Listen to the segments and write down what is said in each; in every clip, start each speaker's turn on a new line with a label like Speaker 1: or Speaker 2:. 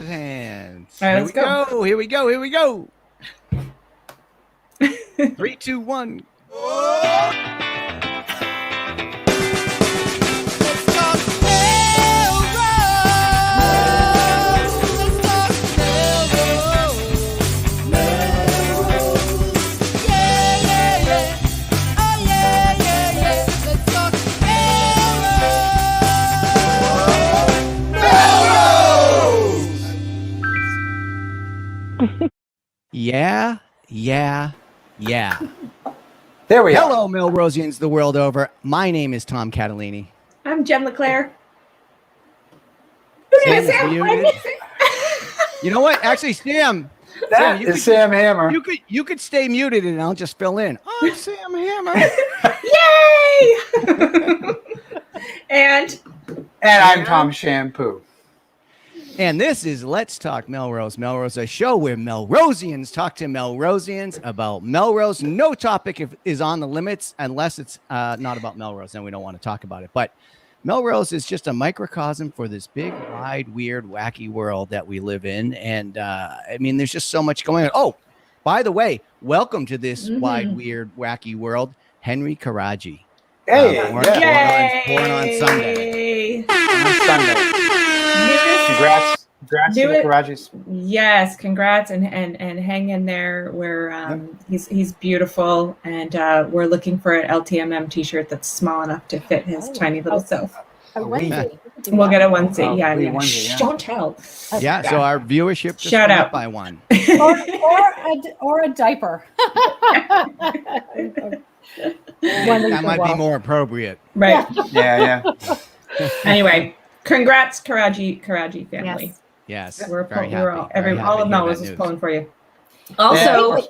Speaker 1: his hands.
Speaker 2: All right, let's go.
Speaker 1: Here we go. 3, 2, 1. Yeah.
Speaker 3: There we are.
Speaker 1: Hello, Melrosians the world over. My name is Tom Catalini.
Speaker 2: I'm Jen LeClaire.
Speaker 1: You know what? Actually, Sam.
Speaker 3: That is Sam Hammer.
Speaker 1: You could stay muted and I'll just fill in. I'm Sam Hammer.
Speaker 2: Yay! And
Speaker 3: I'm Tom Shampoo.
Speaker 1: And this is Let's Talk Melrose. Melrose, a show where Melrosians talk to Melrosians about Melrose. No topic is on the limits unless it's not about Melrose, and we don't want to talk about it. But Melrose is just a microcosm for this big, wide, weird, wacky world that we live in. And I mean, there's just so much going on. Oh, by the way, welcome to this wide, weird, wacky world, Henry Karaji.
Speaker 3: Hey,
Speaker 1: born on Sunday.
Speaker 3: Congrats to the Karajis.
Speaker 2: Yes, congrats and hang in there. He's beautiful, and we're looking for an LTMM t-shirt that's small enough to fit his tiny little self.
Speaker 4: A onesie.
Speaker 2: We'll get a onesie. Yeah.
Speaker 3: Onesie, yeah.
Speaker 2: Don't tell.
Speaker 1: Yeah, so our viewership just
Speaker 2: Shout
Speaker 1: went
Speaker 2: out
Speaker 1: up by one.
Speaker 4: or a diaper.
Speaker 1: That might be more appropriate.
Speaker 2: Right.
Speaker 3: Yeah.
Speaker 2: Anyway, congrats, Karaji family.
Speaker 4: Yes.
Speaker 1: Yes.
Speaker 2: We're
Speaker 1: very
Speaker 2: all
Speaker 1: happy
Speaker 2: of
Speaker 1: to
Speaker 2: Melrose
Speaker 1: hear
Speaker 2: is
Speaker 1: that
Speaker 2: pulling
Speaker 1: news.
Speaker 2: for you. Also,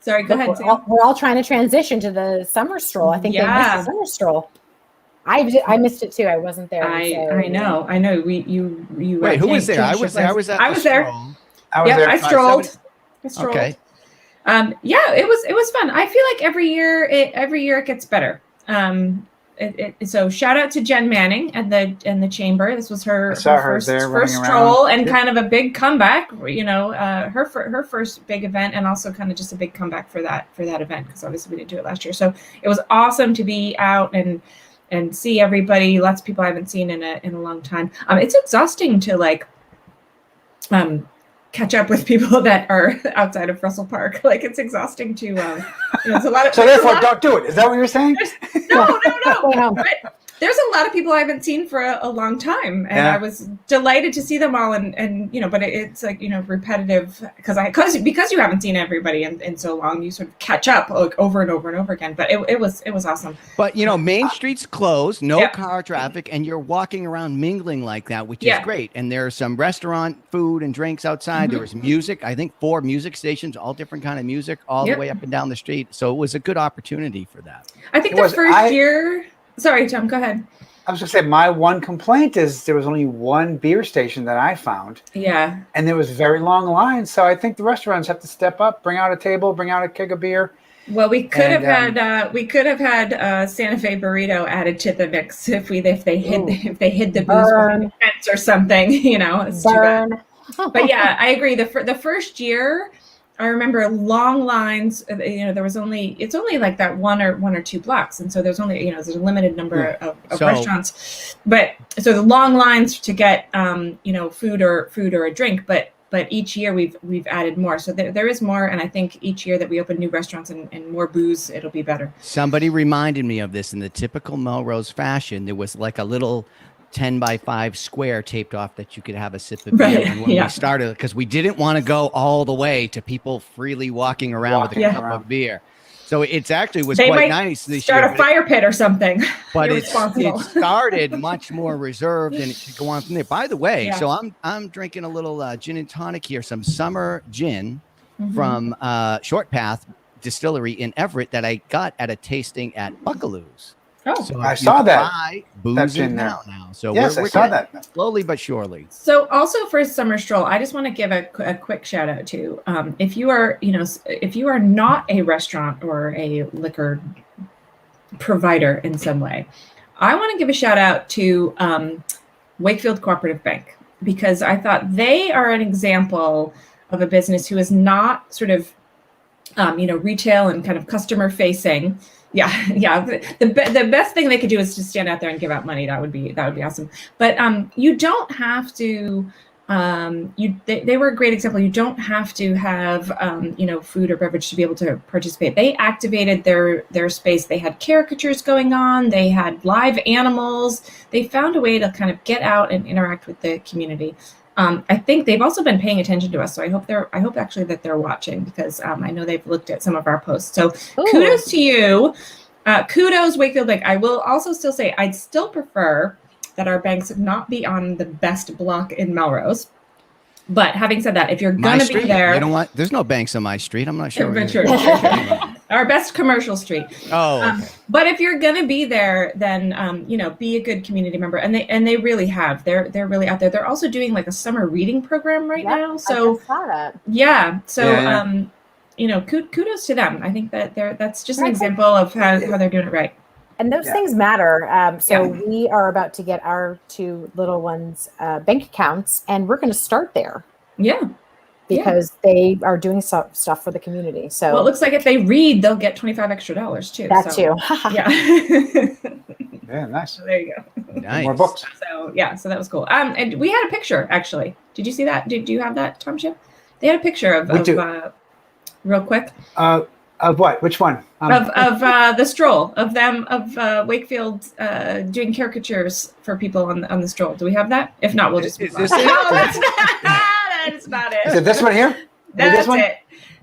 Speaker 2: sorry, go ahead. Sam.
Speaker 4: We're all trying to transition to the summer stroll. I think they missed the summer stroll. I missed it too. I wasn't there.
Speaker 2: I know. You
Speaker 1: Wait, who was there? I was there.
Speaker 2: I was there. I strolled.
Speaker 1: Okay.
Speaker 2: Yeah, it was fun. I feel like every year it gets better. So shout out to Jen Manning and the chamber. This was her first stroll and kind of a big comeback. You know, her first big event, and also kind of just a big comeback for that event, because obviously we didn't do it last year. So it was awesome to be out and see everybody. Lots of people I haven't seen in a long time. It's exhausting to catch up with people that are outside of Russell Park. Like, it's exhausting to, it's a lot of.
Speaker 3: So therefore, don't do it. Is that what you're saying?
Speaker 2: No. But there's a lot of people I haven't seen for a long time, and I was delighted to see them all. And but it's like, repetitive because you haven't seen everybody in so long, you sort of catch up over and over and over again. But it was awesome.
Speaker 1: But Main Street's closed, no car traffic, and you're walking around mingling like that, which is great. And there's some restaurant food and drinks outside. There was music. I think 4 music stations, all different kind of music, all the way up and down the street. So it was a good opportunity for that.
Speaker 2: I think the first year. Sorry, Tom, go ahead.
Speaker 3: I was going to say, my one complaint is there was only one beer station that I found.
Speaker 2: Yeah.
Speaker 3: And there was very long lines. So I think the restaurants have to step up, bring out a table, bring out a keg of beer.
Speaker 2: Well, we could have had Santa Fe burrito added to the mix if they hid the booze behind the fence or something. It's too bad. But yeah, I agree. The first year, I remember long lines. There was it's only like that one or two blocks, and so there's only there's a limited number of restaurants. But so the long lines to get food or a drink. But each year we've added more. So there is more, and I think each year that we open new restaurants and more booze, it'll be better.
Speaker 1: Somebody reminded me of this in the typical Melrose fashion. There was like a little 10x5 square taped off that you could have a sip of beer. And when we started, because we didn't want to go all the way to people freely walking around with a cup of beer. So it's actually was quite nice this
Speaker 2: start
Speaker 1: year.
Speaker 2: A fire pit or something.
Speaker 1: But it started much more reserved, and it could go on from there. By the way, so I'm drinking a little gin and tonic here, some summer gin from Short Path Distillery in Everett that I got at a tasting at Buckaloo's.
Speaker 2: Oh,
Speaker 3: so I saw that.
Speaker 1: Booze in now. So
Speaker 3: yes, I saw that.
Speaker 1: Slowly but surely.
Speaker 2: So also for summer stroll, I just want to give a quick shout out to if you are not a restaurant or a liquor provider in some way, I want to give a shout out to Wakefield Cooperative Bank. because I thought they are an example of a business who is not sort of, retail and kind of customer facing. Yeah, yeah. The best thing they could do is to stand out there and give out money. That would be awesome. But you don't have to. They were a great example. You don't have to have food or beverage to be able to participate. They activated their space. They had caricatures going on. They had live animals. They found a way to kind of get out and interact with the community. I think they've also been paying attention to us. So I hope actually that they're watching, because I know they've looked at some of our posts. So kudos to you. Kudos, Wakefield Bank. I will also still say I'd still prefer that our banks not be on the best block in Melrose. But having said that, if you're going to be there,
Speaker 1: you don't want. There's no banks on my street. I'm not sure.
Speaker 2: True. Our best commercial street.
Speaker 1: Oh, okay.
Speaker 2: But if you're going to be there, then be a good community member, and they really have. They're really out there. They're also doing like a summer reading program right now. So
Speaker 4: I saw that.
Speaker 2: Yeah. So kudos to them. I think that that's just an example of how they're doing it right.
Speaker 4: And those things matter. We are about to get our 2 little ones bank accounts, and we're going to start there.
Speaker 2: Yeah.
Speaker 4: Because they are doing stuff for the community. So
Speaker 2: it looks like if they read, they'll get $25 extra too.
Speaker 4: That too.
Speaker 2: Yeah.
Speaker 3: Yeah, nice.
Speaker 2: So there you go.
Speaker 1: Nice.
Speaker 3: More books.
Speaker 2: So so that was cool. And we had a picture actually. Did you see that? Did you have that, Tom Ship? They had a picture of real quick.
Speaker 3: Of what? Which one?
Speaker 2: Of the stroll of Wakefield doing caricatures for people on the stroll. Do we have that? If not, we'll just move on.
Speaker 1: Is this it?
Speaker 2: No, that's not it.
Speaker 3: Is it this one here?
Speaker 2: That's
Speaker 3: one?
Speaker 2: it.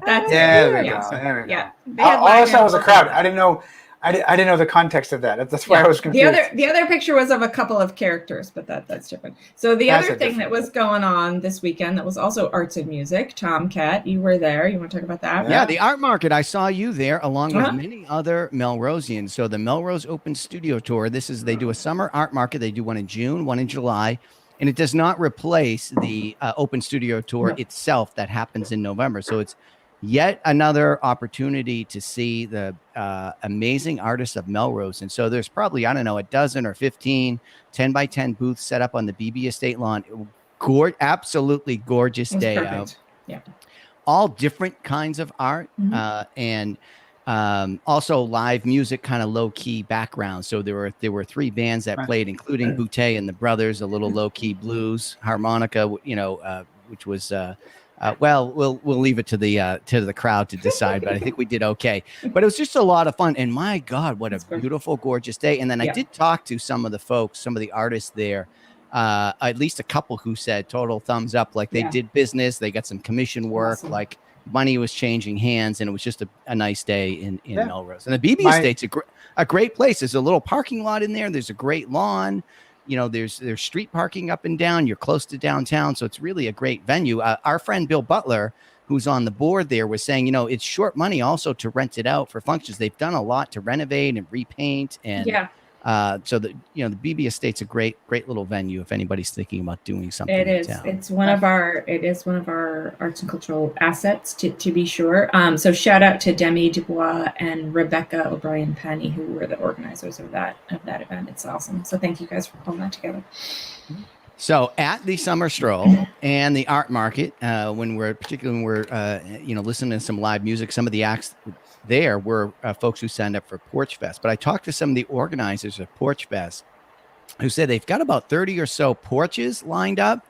Speaker 2: That's
Speaker 3: There
Speaker 2: it.
Speaker 3: we go. There we go.
Speaker 2: Yeah.
Speaker 3: All I saw was a crowd. I didn't know. I didn't know the context of that. That's why I was confused.
Speaker 2: The other picture was of a couple of characters, but that's different. So
Speaker 3: That's
Speaker 2: other thing that was going on this weekend that was also arts and music, Tomcat, you were there. You want to talk about that?
Speaker 1: Yeah, the art market. I saw you there along with many other Melrosians. So the Melrose Open Studio Tour. They do a summer art market. They do one in June, one in July. And it does not replace the Open Studio Tour itself that happens in November. So it's yet another opportunity to see the amazing artists of Melrose. And so there's probably, I don't know, a dozen or 15 10x10 booths set up on the BB Estate lawn. Absolutely gorgeous day out.
Speaker 2: Yeah.
Speaker 1: All different kinds of art and also live music, kind of low key background. So there were 3 bands that played, including Boutte and the Brothers, a little low key blues, harmonica, which was we'll leave it to the crowd to decide, but I think we did okay. But it was just a lot of fun, and my God, what a beautiful, gorgeous day. And then I did talk to some of the folks, some of the artists there, at least a couple who said total thumbs up, like they did business, they got some commission work, like money was changing hands, and it was just a nice day in Melrose. And the BB Estate's a great place. There's a little parking lot in there. There's a great lawn. There's street parking up and down. You're close to downtown, so it's really a great venue. Our friend Bill Butler, who's on the board there, was saying, it's short money also to rent it out for functions. They've done a lot to renovate and repaint, and so the BB Estate's a great little venue if anybody's thinking about doing something.
Speaker 2: It is. It's one of our arts and cultural assets to be sure. So shout out to Demi Dubois and Rebecca O'Brien Penny, who were the organizers of that event. It's awesome. So thank you guys for pulling that together.
Speaker 1: So at the summer stroll and the art market, when we're listening to some live music, some of the acts there were folks who signed up for Porch Fest. But I talked to some of the organizers of Porch Fest who said they've got about 30 or so porches lined up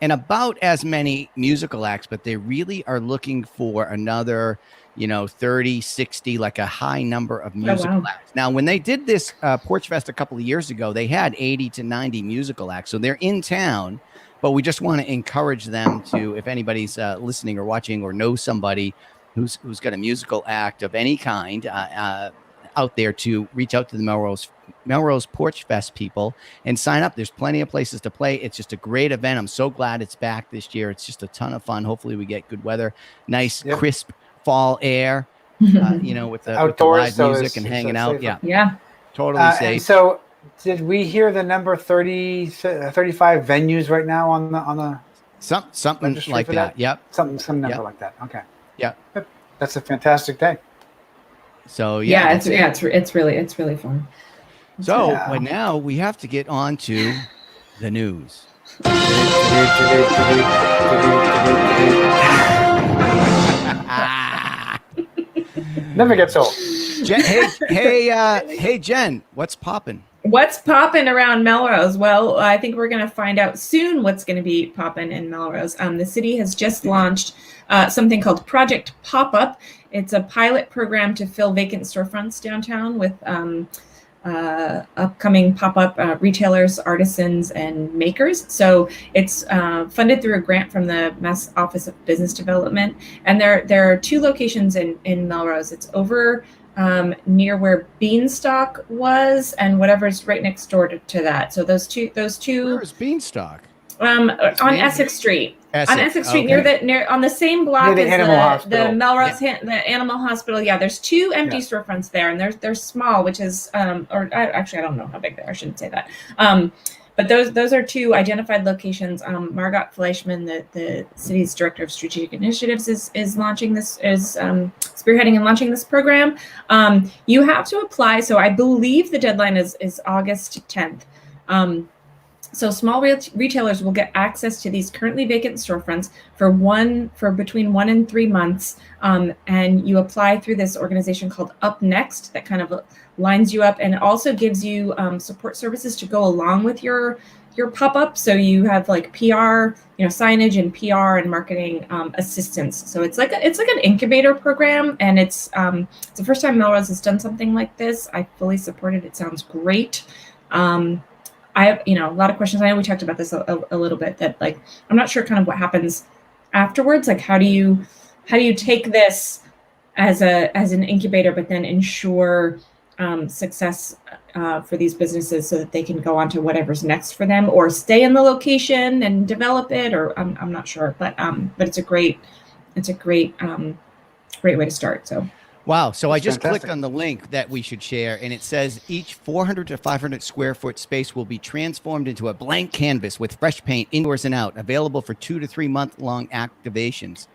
Speaker 1: and about as many musical acts, but they really are looking for another, 30, 60, like a high number of musical acts. Now, when they did this Porch Fest a couple of years ago, they had 80 to 90 musical acts. So they're in town, but we just want to encourage them to, if anybody's listening or watching or knows somebody who's got a musical act of any kind out there, to reach out to the Melrose Porch Fest people and sign up. There's plenty of places to play. It's just a great event. I'm so glad it's back this year. It's just a ton of fun. Hopefully we get good weather, nice crisp fall air, with the live music and hanging out. Yeah. Totally safe.
Speaker 3: And so did we hear the number 35 venues right now on the
Speaker 1: something like that? Yep.
Speaker 3: Some number like that. Okay.
Speaker 1: Yeah,
Speaker 3: that's a fantastic day.
Speaker 1: So
Speaker 2: it's really fun.
Speaker 1: So but now we have to get on to the news.
Speaker 3: Never gets old.
Speaker 1: Hey, Jen, what's popping?
Speaker 2: What's popping around Melrose? Well, I think we're going to find out soon what's going to be popping in Melrose. The city has just launched something called Project Pop-Up. It's a pilot program to fill vacant storefronts downtown with upcoming pop-up retailers, artisans, and makers. So it's funded through a grant from the Mass Office of Business Development. And there are 2 locations in Melrose. It's over near where Beanstalk was, and whatever's right next door to that. So those two.
Speaker 1: Where's Beanstalk?
Speaker 2: On Essex Street. On Essex Street,
Speaker 1: okay.
Speaker 2: near on the same block
Speaker 3: Near the animal
Speaker 2: as the
Speaker 3: hospital.
Speaker 2: Melrose the animal hospital. Yeah, there's 2 empty storefronts there, and they're small, which is actually I don't know how big they are. I shouldn't say that. But those are 2 identified locations. Margot Fleischman, the city's director of strategic initiatives, is launching this, spearheading and launching this program. You have to apply. So I believe the deadline is August 10th. So small retailers will get access to these currently vacant storefronts for between 1 and 3 months. And you apply through this organization called Up Next that kind of lines you up, and it also gives you support services to go along with your pop-up. So you have like PR, signage and PR and marketing assistance. So it's like an incubator program, and it's the first time Melrose has done something like this. I fully support it. It sounds great. I have, a lot of questions. I know we talked about this a little bit, that like, I'm not sure kind of what happens afterwards. Like, how do you take this as an incubator, but then ensure success for these businesses so that they can go on to whatever's next for them, or stay in the location and develop it, or I'm not sure, but it's a great way to start. So.
Speaker 1: Wow. So I just
Speaker 3: fantastic.
Speaker 1: clicked on the link that we should share, and it says each 400 to 500 square foot space will be transformed into a blank canvas with fresh paint indoors and out, available for 2 to 3 month long activations.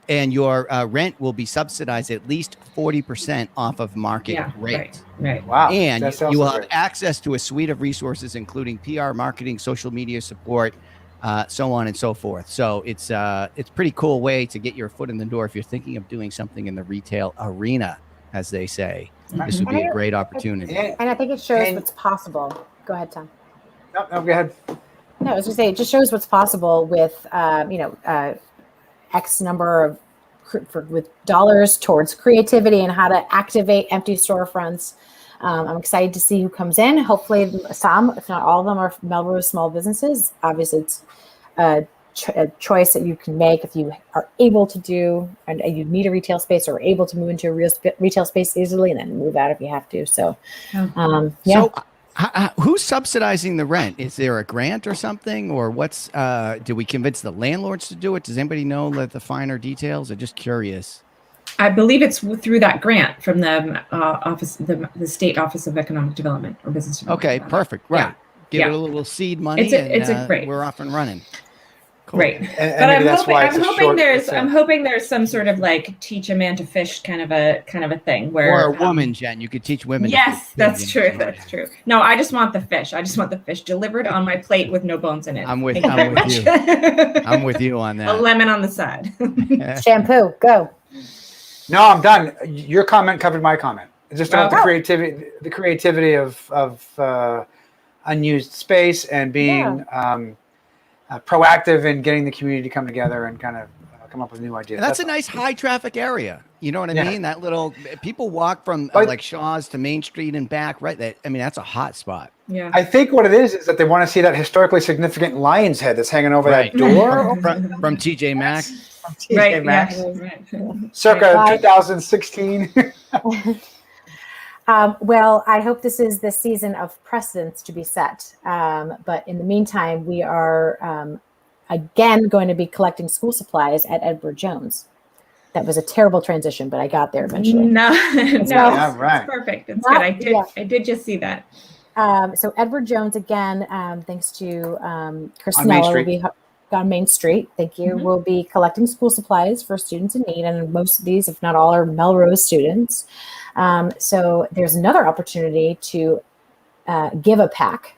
Speaker 1: And your rent will be subsidized at least 40% off of market rate.
Speaker 2: Right.
Speaker 3: Wow.
Speaker 1: And you will have
Speaker 3: great.
Speaker 1: access to a suite of resources, including PR, marketing, social media support, so on and so forth. So it's pretty cool way to get your foot in the door if you're thinking of doing something in the retail arena, as they say. This would be a great opportunity.
Speaker 4: And I think it shows what's possible. Go ahead, Tom.
Speaker 3: No, go ahead.
Speaker 4: No, I was going to say, it just shows what's possible with, X number of with dollars towards creativity and how to activate empty storefronts. I'm excited to see who comes in. Hopefully some, if not all of them, are Melrose small businesses. Obviously, it's a choice that you can make if you are able to do, and you need a retail space, or able to move into a retail space easily and then move out if you have to. So,
Speaker 1: So who's subsidizing the rent? Is there a grant or something, or what's, do we convince the landlords to do it? Does anybody know the finer details? I'm just curious.
Speaker 2: I believe it's through that grant from the the State Office of Economic Development or Business Development.
Speaker 1: Okay, perfect. Right.
Speaker 2: Yeah.
Speaker 1: Give
Speaker 2: Yeah.
Speaker 1: it a little seed money,
Speaker 2: It's a great.
Speaker 1: we're off and running. Cool.
Speaker 2: Right.
Speaker 3: And
Speaker 2: But
Speaker 3: maybe that's why
Speaker 2: I'm
Speaker 3: it's a
Speaker 2: hoping
Speaker 3: short-
Speaker 2: there's
Speaker 3: it's a-
Speaker 2: I'm hoping there's some sort of like teach a man to fish kind of a thing where,
Speaker 1: Or a woman, Jen. You could teach women. to
Speaker 2: Yes,
Speaker 1: fish,
Speaker 2: that's
Speaker 1: you know.
Speaker 2: true. That's true. No, I just want the fish. I just want the fish delivered on my plate with no bones in it.
Speaker 1: I'm with
Speaker 2: Thank very
Speaker 1: you.
Speaker 2: much.
Speaker 1: I'm with you on
Speaker 2: A
Speaker 1: that.
Speaker 2: lemon on the side.
Speaker 4: shampoo, go.
Speaker 3: No, I'm done. Your comment covered my comment. It's just about
Speaker 2: Okay.
Speaker 3: the creativity of unused space and being proactive in getting the community to come together and kind of come up with new ideas.
Speaker 1: That's a nice high traffic area. You know what I
Speaker 3: Yeah.
Speaker 1: mean? That little people walk from
Speaker 3: But-
Speaker 1: like Shaw's to Main Street and back, right? That's a hot spot.
Speaker 2: Yeah.
Speaker 3: I think what it is that they want to see that historically significant lion's head that's hanging over
Speaker 1: Right.
Speaker 3: that door
Speaker 1: From TJ Maxx.
Speaker 3: from TJ
Speaker 2: Right.
Speaker 3: Maxx,
Speaker 2: Yeah. Right.
Speaker 3: circa
Speaker 4: Right.
Speaker 3: 2016.
Speaker 4: Well, I hope this is the season of precedents to be set. But in the meantime, we are again going to be collecting school supplies at Edward Jones. That was a terrible transition, but I got there eventually.
Speaker 2: No,
Speaker 3: Yeah, right.
Speaker 2: It's perfect. It's
Speaker 4: Not-
Speaker 2: good. I did just see that.
Speaker 4: So Edward Jones, again, thanks to Chris
Speaker 3: On Main
Speaker 4: Snella, will
Speaker 3: Street.
Speaker 4: be on Main Street. Thank you.
Speaker 2: Mhm.
Speaker 4: We'll be collecting school supplies for students in need, and most of these, if not all, are Melrose students. So there's another opportunity to give a pack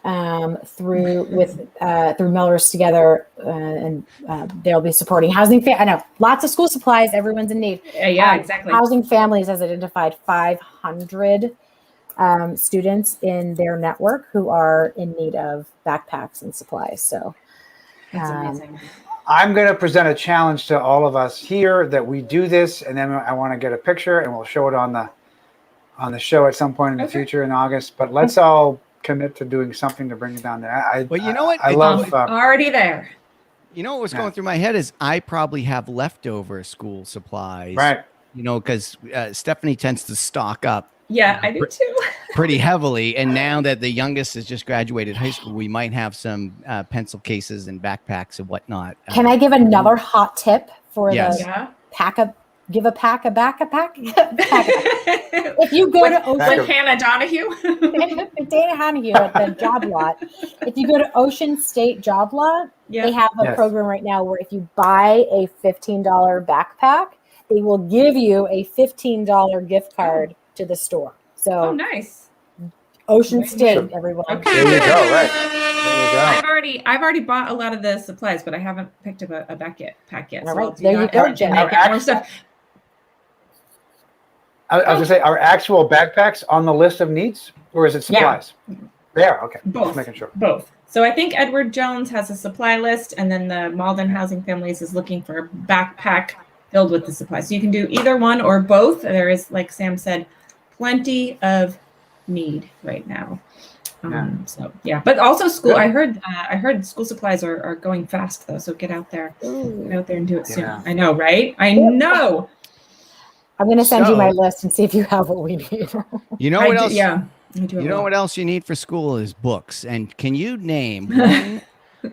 Speaker 4: through Melrose Together, and they'll be supporting housing. I know lots of school supplies. Everyone's in need.
Speaker 2: Yeah, exactly.
Speaker 4: Housing Families has identified 500 students in their network who are in need of backpacks and supplies. So
Speaker 2: That's amazing.
Speaker 3: I'm going to present a challenge to all of us here that we do this, and then I want to get a picture, and we'll show it on the show at some point in the future in August. But let's all commit to doing something to bring it down there.
Speaker 1: Well, you know what?
Speaker 3: I love
Speaker 2: already there.
Speaker 1: You know what was going through my head is I probably have leftover school supplies,
Speaker 3: right?
Speaker 1: You know, because Stephanie tends to stock up.
Speaker 2: Yeah, I do too.
Speaker 1: Pretty heavily. And now that the youngest has just graduated high school, we might have some pencil cases and backpacks and whatnot.
Speaker 4: Can I give another hot tip for give a pack a back a pack? If you go to
Speaker 2: with Hannah Donahue.
Speaker 4: Dana Donahue at the job lot. If you go to Ocean State Job Lot, they have a program right now where if you buy a $15 backpack, they will give you a $15 gift card to the store. So
Speaker 2: nice.
Speaker 4: Ocean State, everyone.
Speaker 2: Okay.
Speaker 3: There you go. Right. There you go.
Speaker 2: I've already bought a lot of the supplies, but I haven't picked up a pack yet.
Speaker 4: All right, there you go, Jen.
Speaker 2: More stuff.
Speaker 3: I was gonna say, are actual backpacks on the list of needs, or is it supplies? Yeah. Okay.
Speaker 2: Both.
Speaker 3: Just making sure.
Speaker 2: Both. So I think Edward Jones has a supply list, and then the Malden Housing Families is looking for a backpack filled with the supplies. So you can do either one or both. There is, like Sam said, plenty of need right now. So yeah, but also school. I heard school supplies are going fast though. So get out there, and do it soon. I know, right? I know.
Speaker 4: I'm going to send you my list and see if you have what we need.
Speaker 1: You know what else?
Speaker 2: Yeah.
Speaker 1: You know what else you need for school is books. And can you name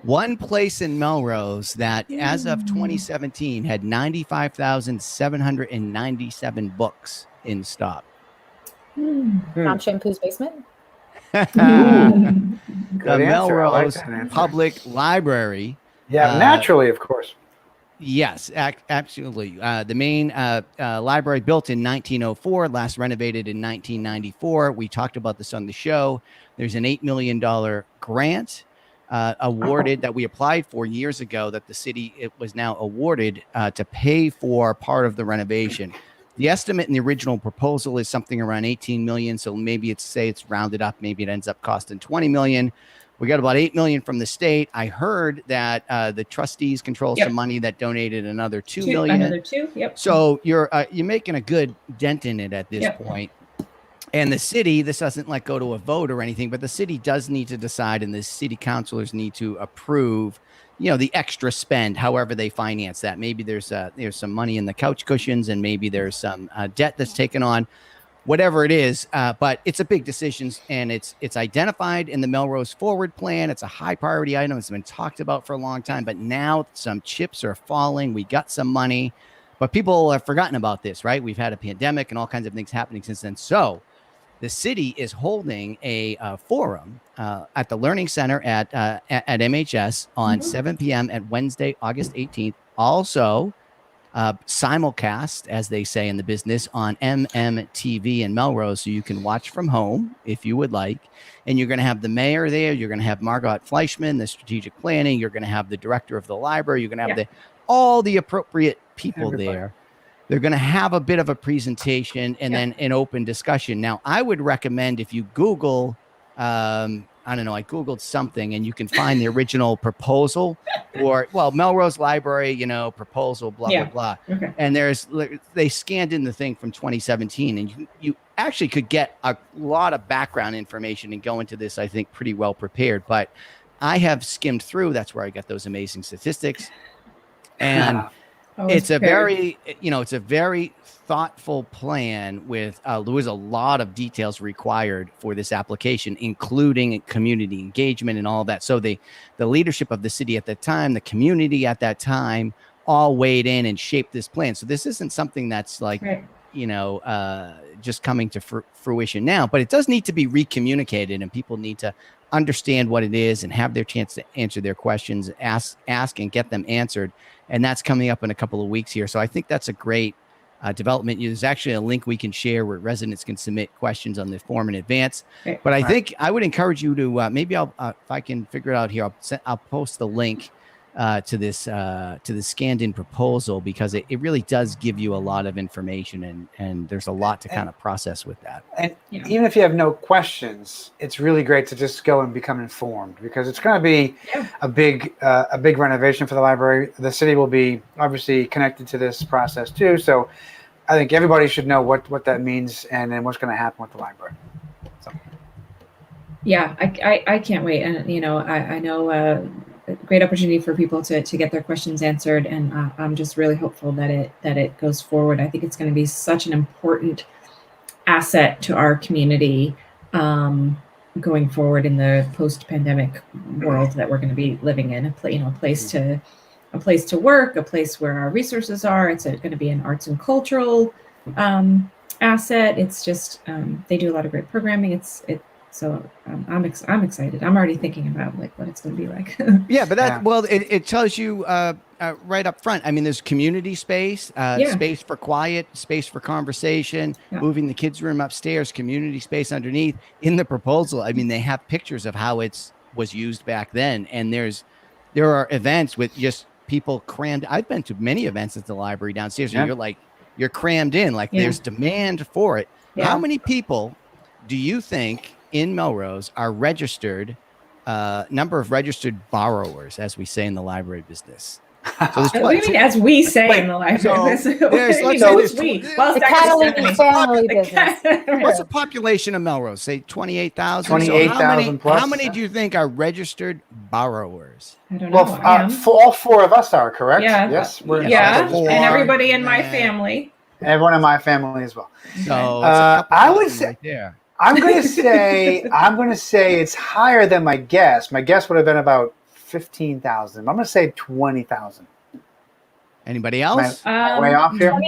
Speaker 1: one place in Melrose that, as of 2017, had 95,797 books in stock?
Speaker 4: Tom Shampoo's basement?
Speaker 1: The Melrose Public Library.
Speaker 3: Yeah, naturally, of course.
Speaker 1: Yes, absolutely. The main library built in 1904, last renovated in 1994. We talked about this on the show. There's an $8 million grant awarded that we applied for years ago that the city was now awarded to pay for part of the renovation. The estimate in the original proposal is something around 18 million. So maybe it's rounded up. Maybe it ends up costing 20 million. We got about 8 million from the state. I heard that the trustees control some money that donated another 2 million.
Speaker 2: Another 2. Yep.
Speaker 1: So you're making a good dent in it at this point. And the city, this doesn't go to a vote or anything, but the city does need to decide, and the city councilors need to approve, the extra spend, however they finance that. Maybe there's some money in the couch cushions, and maybe there's some debt that's taken on. Whatever it is, but it's a big decision, and it's identified in the Melrose Forward Plan. It's a high priority item. It's been talked about for a long time, but now some chips are falling. We got some money, but people have forgotten about this, right? We've had a pandemic and all kinds of things happening since then. So the city is holding a forum at the Learning Center at MHS on 7 p.m. at Wednesday, August 18th. Also, simulcast, as they say in the business, on MMTV in Melrose, so you can watch from home if you would like. And you're going to have the mayor there. You're going to have Margot Fleischman, the strategic planning. You're going to have the director of the library. You're going to have all the appropriate people there. They're going to have a bit of a presentation and then an open discussion. Now, I would recommend if you Google, I don't know, I Googled something and you can find the original proposal or, Melrose Library, proposal, blah, blah, blah. Okay. And they scanned in the thing from 2017 and you actually could get a lot of background information and go into this, I think, pretty well prepared. But I have skimmed through. That's where I got those amazing statistics. And it's a very thoughtful plan with there was a lot of details required for this application, including community engagement and all that. So the leadership of the city at that time, the community at that time, all weighed in and shaped this plan. So this isn't something that's just coming to fruition now, but it does need to be recommunicated, and people need to understand what it is and have their chance to answer their questions, ask and get them answered. And that's coming up in a couple of weeks here. So I think that's a great development. There's actually a link we can share where residents can submit questions on the form in advance.
Speaker 2: Okay.
Speaker 1: But I think I would encourage you to maybe I'll if I can figure it out here, I'll post the link to this scanned-in proposal, because it really does give you a lot of information, and there's a lot to kind of process with that.
Speaker 3: And even if you have no questions, it's really great to just go and become informed, because it's going to be a big renovation for the library. The city will be obviously connected to this process too, so I think everybody should know what that means and then what's going to happen with the library. So.
Speaker 2: Yeah, I can't wait, and I know a great opportunity for people to get their questions answered, and I'm just really hopeful that it goes forward. I think it's going to be such an important asset to our community going forward in the post-pandemic world that we're going to be living in. A place to work, a place where our resources are. It's going to be an arts and cultural asset. It's just they do a lot of great programming. So I'm excited. I'm already thinking about what it's going to be like.
Speaker 1: Yeah, but well, it tells you right up front. I mean, there's community space, space for quiet, space for conversation, moving the kids' room upstairs, community space underneath. In the proposal, I mean, they have pictures of how was used back then, and there are events with just people crammed. I've been to many events at the library downstairs, and you're crammed in. Like there's demand for it. Yeah. How many people do you think in Melrose are registered, number of registered borrowers, as we say in the library business? So
Speaker 2: what do you mean, as we say in the library business?
Speaker 4: The Catalina family business.
Speaker 1: What's the population of Melrose? Say 28,000?
Speaker 3: 28,000 plus.
Speaker 1: How many do you think are registered borrowers?
Speaker 2: I don't know.
Speaker 3: Well, all four of us are, correct?
Speaker 2: Yeah.
Speaker 3: Yes.
Speaker 2: And everybody in my family.
Speaker 3: Everyone in my family as well.
Speaker 1: So
Speaker 3: I would say
Speaker 1: right there.
Speaker 3: I'm going to say it's higher than my guess. My guess would have been about 15,000. I'm going to say 20,000.
Speaker 1: Anybody else?
Speaker 3: Way off here?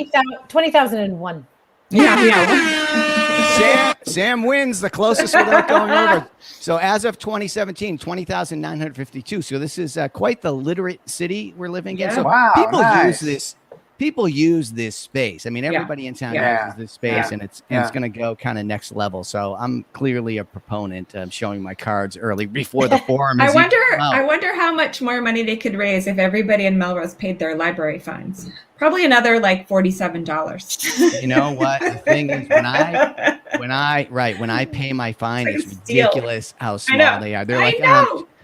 Speaker 4: 20,001.
Speaker 2: Yeah.
Speaker 1: Sam wins the closest without going over. So as of 2017, 20,952. So this is quite the literate city we're living in. So people use this space. I mean, everybody in town uses this space, and it's going to go kind of next level. So I'm clearly a proponent of showing my cards early before the forum.
Speaker 2: I wonder how much more money they could raise if everybody in Melrose paid their library fines. Probably another like $47.
Speaker 1: You know what? The thing is, when I pay my fine, it's ridiculous how small they are. They're like,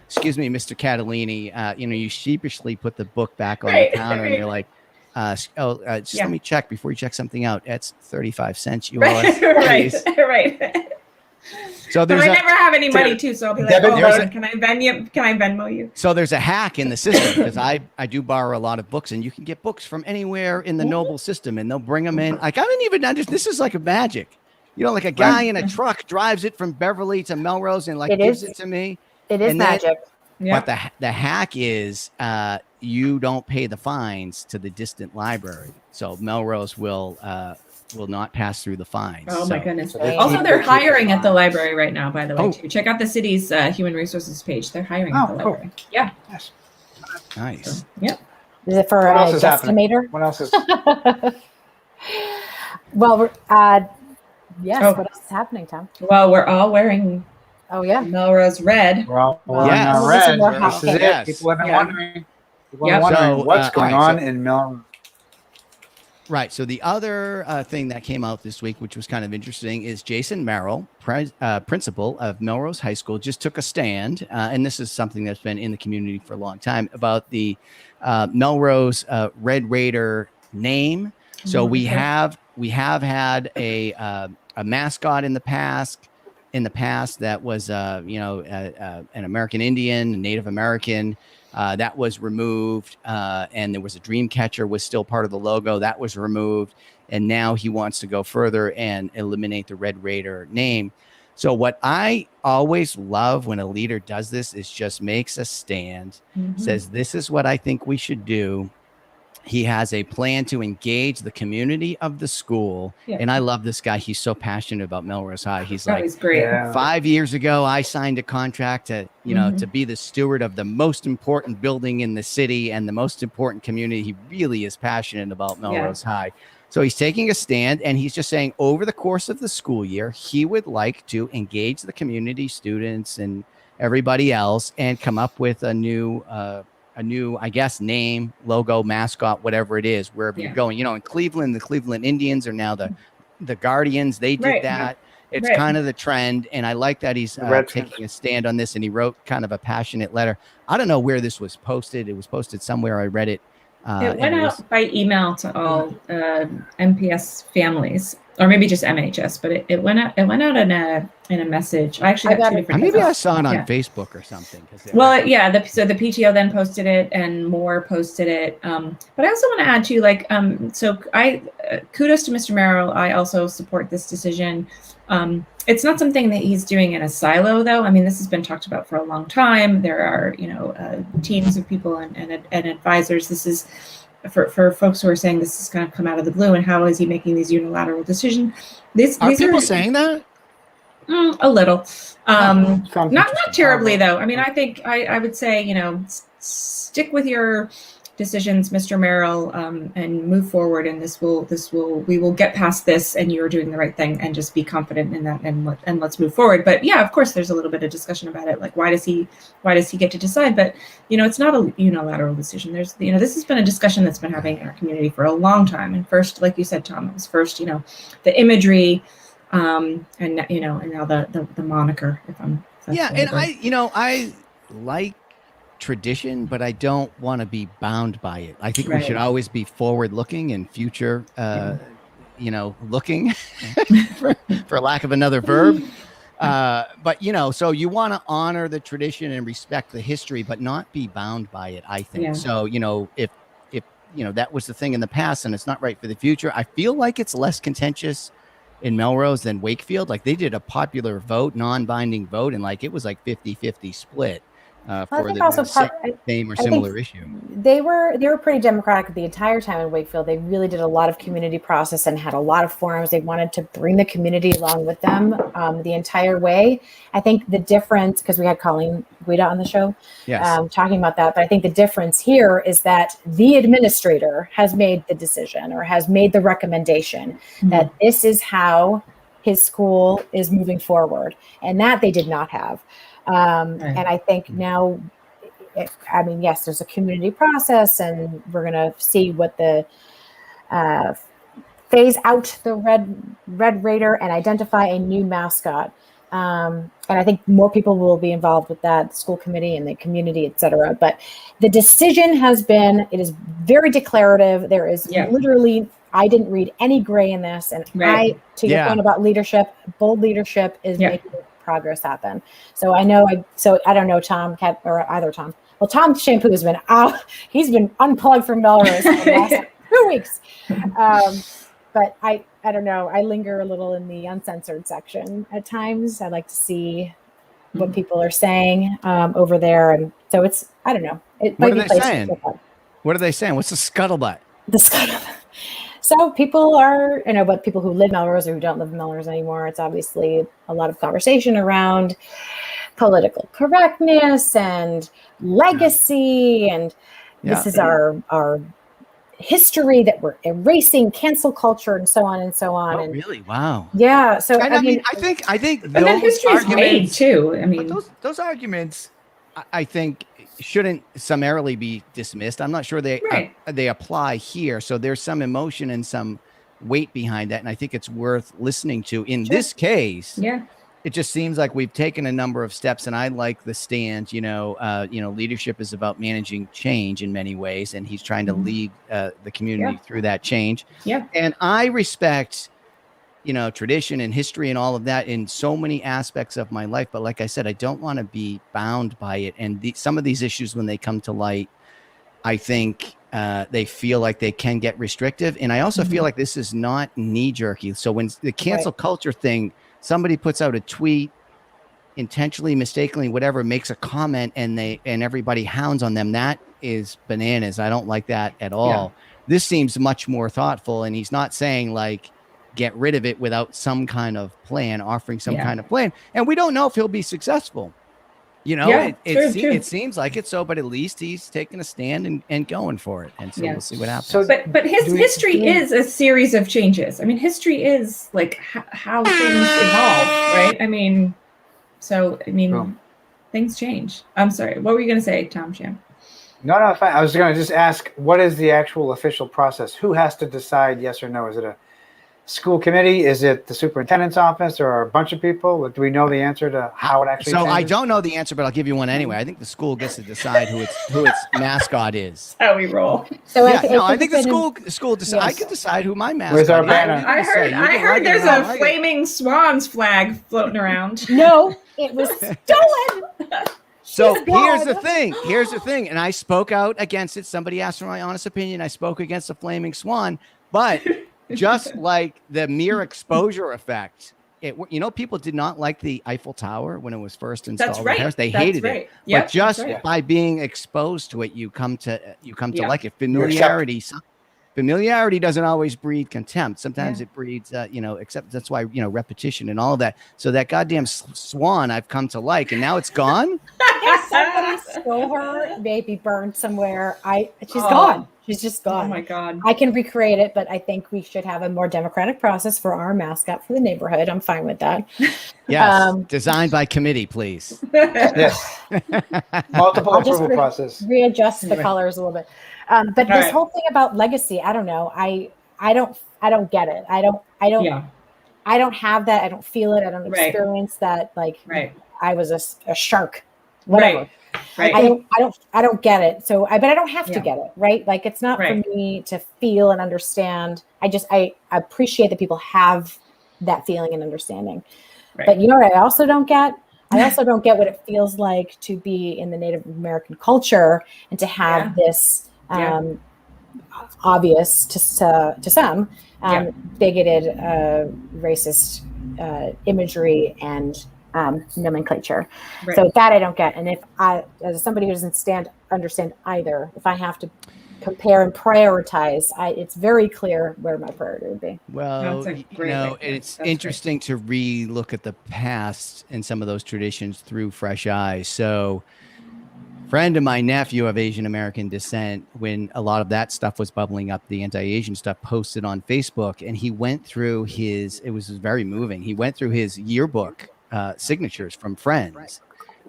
Speaker 1: excuse me, Mr. Catalini, you sheepishly put the book back on the counter, and you're like, just let me check before you check something out. That's 35 cents. You owe us.
Speaker 2: Right. So I never have any money too, so I'll be like, can I Venmo you?
Speaker 1: So there's a hack in the system, because I do borrow a lot of books, and you can get books from anywhere in the Noble system, and they'll bring them in. Like, I didn't even understand. This is like a magic. Like a guy in a truck drives it from Beverly to Melrose and gives it to me.
Speaker 4: It is magic.
Speaker 1: But the hack is you don't pay the fines to the distant library, so Melrose will not pass through the fines.
Speaker 2: Oh my goodness! Also, they're hiring at the library right now. By the way, too. Check out the city's human resource page. They're hiring at the library. Yeah.
Speaker 3: Yes.
Speaker 1: Nice.
Speaker 2: So, yep.
Speaker 4: Is it for a estimator?
Speaker 3: What else is?
Speaker 4: Well, yes. What else is happening, Tom?
Speaker 2: Well, we're all wearing.
Speaker 4: Oh yeah,
Speaker 2: Melrose red.
Speaker 3: We're all wearing red. This is it.
Speaker 1: Yes.
Speaker 3: People have been wondering. What's going on in Melrose.
Speaker 1: Right. So the other thing that came out this week, which was kind of interesting, is Jason Merrill, principal of Melrose High School, just took a stand, and this is something that's been in the community for a long time, about the Melrose Red Raider name. So we have had a mascot in the past. That was an American Indian, Native American. That was removed, and there was a dream catcher was still part of the logo. That was removed, and now he wants to go further and eliminate the Red Raider name. So what I always love when a leader does this is just makes a stand, says, this is what I think we should do, he has a plan to engage the community of the school.
Speaker 2: Yeah.
Speaker 1: And I love this guy. He's so passionate about Melrose High. He's like,
Speaker 2: he's great.
Speaker 3: Yeah.
Speaker 1: 5 years ago, I signed a contract to, to be the steward of the most important building in the city and the most important community. He really is passionate about Melrose High. So he's taking a stand, and he's just saying over the course of the school year, he would like to engage the community, students, and everybody else, and come up with a new, I guess, name, logo, mascot, whatever it is, wherever you're going. In Cleveland, the Cleveland Indians are now the Guardians. They did that. It's kind of the trend. And I like that he's taking a stand on this, and he wrote kind of a passionate letter. I don't know where this was posted. It was posted somewhere. I read it.
Speaker 2: It went out by email to all MPS families, or maybe just MHS, but it went out in a message. I actually got two different.
Speaker 1: Maybe I saw it on Facebook or something.
Speaker 2: Well, so the PTO then posted it, and more posted it. But I also want to add to so I kudos to Mr. Merrill. I also support this decision. It's not something that he's doing in a silo, though. I mean, this has been talked about for a long time. There are, teams of people and advisors. This is for folks who are saying this is going to come out of the blue, and how is he making these unilateral decisions? These
Speaker 1: people saying that?
Speaker 2: A little, not terribly, though. I mean, I think I would say, stick with your decisions, Mr. Merrill, and move forward. And we will get past this, and you're doing the right thing, and just be confident in that, and let's move forward. But yeah, of course, there's a little bit of discussion about it. Like, why does he get to decide? But, it's not a unilateral decision. There's, this has been a discussion that's been happening in our community for a long time. And first, like you said, Tom, it was first, the imagery, and now the moniker,
Speaker 1: I like tradition, but I don't want to be bound by it. I think we should always be forward looking and future looking for lack of another verb. But so you want to honor the tradition and respect the history, but not be bound by it, I think. So if that was the thing in the past and it's not right for the future, I feel like it's less contentious in Melrose than Wakefield. Like, they did a popular vote, non-binding vote, and it was like 50-50 split for the same or similar issue.
Speaker 4: They were pretty democratic the entire time in Wakefield. They really did a lot of community process and had a lot of forums. They wanted to bring the community along with them the entire way. I think the difference, because we had Colleen Guida on the show talking about that, but I think the difference here is that the administrator has made the decision, or has made the recommendation that this is how his school is moving forward, and that they did not have. And I think now, yes, there's a community process, and we're going to see what the phase out the Red Raider and identify a new mascot. And I think more people will be involved with that, the school committee and the community, et cetera. But the decision it is very declarative. There is literally, I didn't read any gray in this. And to your point about leadership, bold leadership is making progress happen. So I don't know, Tom, or either Tom. Well, Tom Shampoo has been out. He's been unplugged from Melrose for the last 2 weeks. But I don't know. I linger a little in the uncensored section at times. I like to see what people are saying over there. And so it's, I don't know.
Speaker 1: What are they saying? What are they saying? What's the scuttlebutt?
Speaker 4: The scuttlebutt. So people are, but people who live Melrose or who don't live in Melrose anymore, it's obviously a lot of conversation around political correctness and legacy. And this is our history that we're erasing, cancel culture, and so on and so on.
Speaker 1: Oh, really? Wow.
Speaker 4: Yeah. So
Speaker 1: I think
Speaker 2: and that history is made too. I mean,
Speaker 1: those arguments, I think, shouldn't summarily be dismissed. I'm not sure they apply here. So there's some emotion and some weight behind that, and I think it's worth listening to. In this case, it just seems like we've taken a number of steps, and I like the stand. Leadership is about managing change in many ways, and he's trying to lead the community through that change. Yeah, and I respect tradition and history and all of that in so many aspects of my life. But like I said, I don't want to be bound by it. And some of these issues, when they come to light, I think they feel like they can get restrictive. And I also feel like this is not knee jerky. So when the cancel culture thing, somebody puts out a tweet, intentionally, mistakenly, whatever, makes a comment, and everybody hounds on them, that is bananas. I don't like that at all. This seems much more thoughtful, and he's not saying like get rid of it without some kind of plan, offering some kind of plan. And we don't know if he'll be successful. You know, it seems like it. So, but at least he's taking a stand and going for it. And so we'll see what happens.
Speaker 2: So, but history is a series of changes. I mean, history is like how things evolve, right? I mean, things change. I'm sorry. What were you going to say, Tom Sham?
Speaker 3: No, fine. I was going to just ask, what is the actual official process? Who has to decide yes or no? Is it a school committee? Is it the superintendent's office, or a bunch of people? Do we know the answer to how it actually changes?
Speaker 1: I don't know the answer, but I'll give you one anyway. I think the school gets to decide who its mascot is.
Speaker 2: That's how we roll.
Speaker 4: So
Speaker 1: I think the school decides. I can decide who my mascot is.
Speaker 3: Our banner?
Speaker 2: I heard there's a flaming swans flag floating around.
Speaker 4: No, it was stolen.
Speaker 1: So here's the thing. And I spoke out against it. Somebody asked for my honest opinion. I spoke against the flaming swan, but just like the mere exposure effect, people did not like the Eiffel Tower when it was first installed.
Speaker 2: That's right.
Speaker 1: In Paris. They hated it.
Speaker 2: Yep,
Speaker 1: but just by being exposed to it, you come to like it. Familiarity doesn't always breed contempt. Sometimes it breeds, except that's why, repetition and all of that. So that goddamn swan I've come to like, and now it's gone.
Speaker 4: If somebody stole her, maybe burned somewhere, she's gone. She's just gone.
Speaker 2: Oh my God.
Speaker 4: I can recreate it, but I think we should have a more democratic process for our mascot for the neighborhood. I'm fine with that.
Speaker 1: Yes. Designed by committee, please.
Speaker 3: Yes. Multiple approval process.
Speaker 4: Readjust the colors a little bit. But this whole thing about legacy, I don't know. I don't get it. I don't have that. I don't feel it. I don't experience that. Like I was a shark. Whatever.
Speaker 2: Right.
Speaker 4: I don't get it. So but I don't have to get it, right? Like it's not for me to feel and understand. I appreciate that people have that feeling and understanding. Right. But you know what I also don't get? I also don't get what it feels like to be in the Native American culture and to have this obvious to some bigoted, racist imagery and nomenclature. Right. So that I don't get. And if as somebody who doesn't understand either, if I have to compare and prioritize, it's very clear where my priority would be.
Speaker 1: Well, it's interesting to re-look at the past and some of those traditions through fresh eyes. So friend of my nephew of Asian American descent, when a lot of that stuff was bubbling up, the anti-Asian stuff, posted on Facebook, and he went through it was very moving. He went through his yearbook signatures from friends,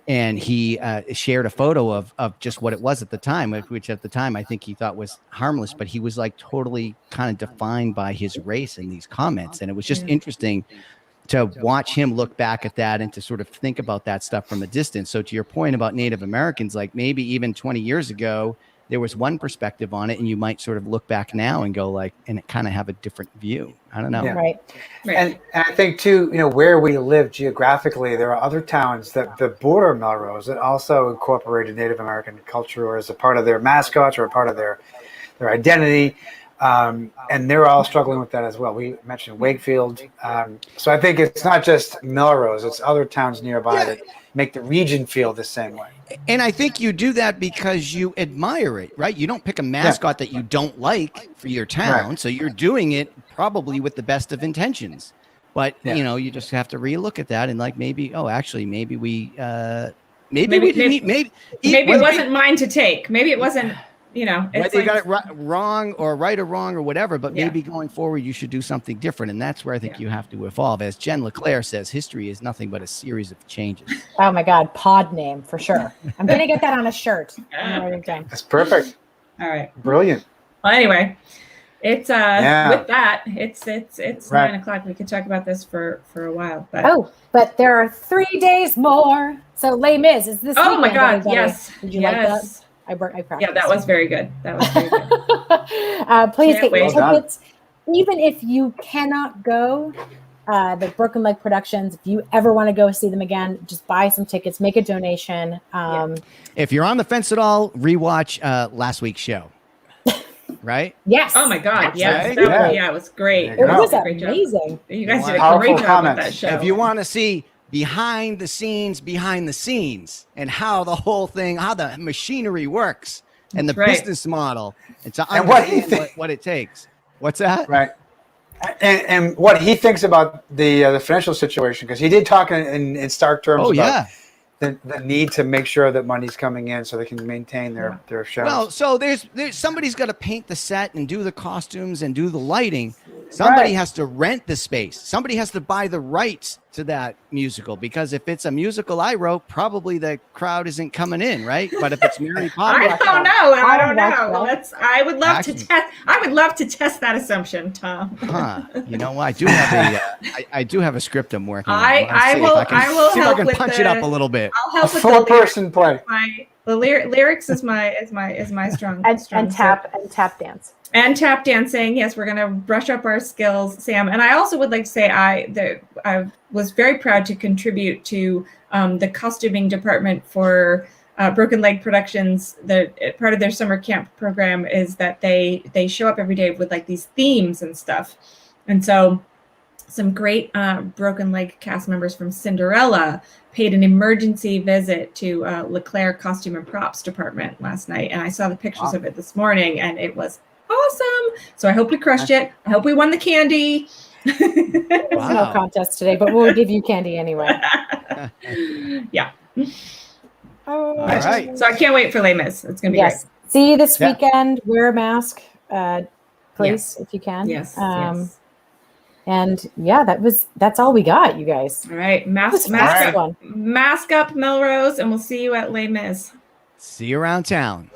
Speaker 1: and he shared a photo of just what it was at the time, which at the time I think he thought was harmless, but he was like totally kind of defined by his race in these comments. And it was just interesting to watch him look back at that and to sort of think about that stuff from a distance. So to your point about Native Americans, like maybe even 20 years ago, there was one perspective on it, and you might sort of look back now and go like, and kind of have a different view. I don't know.
Speaker 3: Yeah. Right. And I think too, where we live geographically, there are other towns that border Melrose that also incorporated Native American culture, or as a part of their mascots or a part of their identity. And they're all struggling with that as well. We mentioned Wakefield. So I think it's not just Melrose, it's other towns nearby that make the region feel the same way.
Speaker 1: And I think you do that because you admire it, right? You don't pick a mascot that you don't like for your town. Right. So you're doing it probably with the best of intentions. But, you just have to relook at that and like maybe we it
Speaker 2: wasn't mine to take. Maybe it wasn't.
Speaker 1: Whether you got it wrong or right or wrong or whatever, but maybe going forward, you should do something different. And that's where I think you have to evolve. As Jen LeClaire says, history is nothing but a series of changes.
Speaker 4: Oh my God. Pod name for sure. I'm going to get that on a shirt.
Speaker 3: That's perfect.
Speaker 2: All right.
Speaker 3: Brilliant.
Speaker 2: Well, anyway, it's with that, it's 9:00. We could talk about this for a while,
Speaker 4: but there are 3 days more. So Les Mis is this.
Speaker 2: Oh my God.
Speaker 4: Everybody.
Speaker 2: Yes.
Speaker 4: Did you like that? I practiced.
Speaker 2: Yeah, that was very good.
Speaker 4: Please get your tickets. Even if you cannot go, the Broken Leg Productions, if you ever want to go see them again, just buy some tickets, make a donation.
Speaker 1: If you're on the fence at all, rewatch last week's show. Right?
Speaker 4: Yes.
Speaker 2: Oh my God. Yes.
Speaker 3: Right.
Speaker 2: It was great.
Speaker 4: It was amazing.
Speaker 2: You guys did a great job with that show.
Speaker 1: If you want to see behind the scenes, and how the whole thing, how the machinery works, and the
Speaker 2: That's right.
Speaker 1: business model, and to
Speaker 3: And what he
Speaker 1: understand what it takes. What's that?
Speaker 3: Right. And what he thinks about the financial situation, because he did talk in stark terms
Speaker 1: Oh,
Speaker 3: about
Speaker 1: yeah.
Speaker 3: the need to make sure that money's coming in so they can maintain their shows.
Speaker 1: Well, so there's somebody's got to paint the set and do the costumes and do the lighting. Somebody
Speaker 3: Right.
Speaker 1: has to rent the space. Somebody has to buy the rights to that musical, because if it's a musical I wrote, probably the crowd isn't coming in, right? But if it's Mary Poppins,
Speaker 2: I don't know. I don't
Speaker 4: watch
Speaker 2: know.
Speaker 4: that.
Speaker 2: I would love to
Speaker 1: Actually-
Speaker 2: test. I would love to test that assumption, Tom.
Speaker 1: huh? You know what? I do have I do have a script I'm working on.
Speaker 2: I
Speaker 1: Let's see if
Speaker 2: will-
Speaker 1: I can
Speaker 2: I will
Speaker 1: see if I
Speaker 2: help
Speaker 1: can
Speaker 2: with
Speaker 1: punch it up
Speaker 2: the-
Speaker 1: a little bit.
Speaker 2: I'll
Speaker 3: A
Speaker 2: help with the lyrics.
Speaker 3: four-person play.
Speaker 2: The lyrics is my strong
Speaker 4: And
Speaker 2: strong
Speaker 4: tap dance.
Speaker 2: and tap dancing. Yes, we're gonna brush up our skills, Sam. And I also would like to say I was very proud to contribute to the costuming department for Broken Leg Productions. The part of their summer camp program is that they show up every day with like these themes and stuff, and so some great Broken Leg cast members from Cinderella paid an emergency visit to LeClaire Costume and Props department last night, and I saw the pictures of it this morning, and it was awesome. So I hope we crushed it. I hope we won the candy.
Speaker 4: There's no
Speaker 1: Wow.
Speaker 4: contest today, but we'll give you candy anyway.
Speaker 2: Yeah.
Speaker 4: Oh,
Speaker 1: All right.
Speaker 2: So I can't wait for Les Mis. It's gonna be
Speaker 4: Yes. See you this
Speaker 1: Yeah.
Speaker 4: weekend. Wear a mask, please, if you can.
Speaker 2: great. Yes.
Speaker 4: Yes. And yeah, that's all we got, you guys.
Speaker 2: All right.
Speaker 4: That was
Speaker 2: Mask
Speaker 4: fast
Speaker 2: up.
Speaker 4: one.
Speaker 2: Mask up, Melrose, and we'll see you at Les Mis.
Speaker 1: See you around town.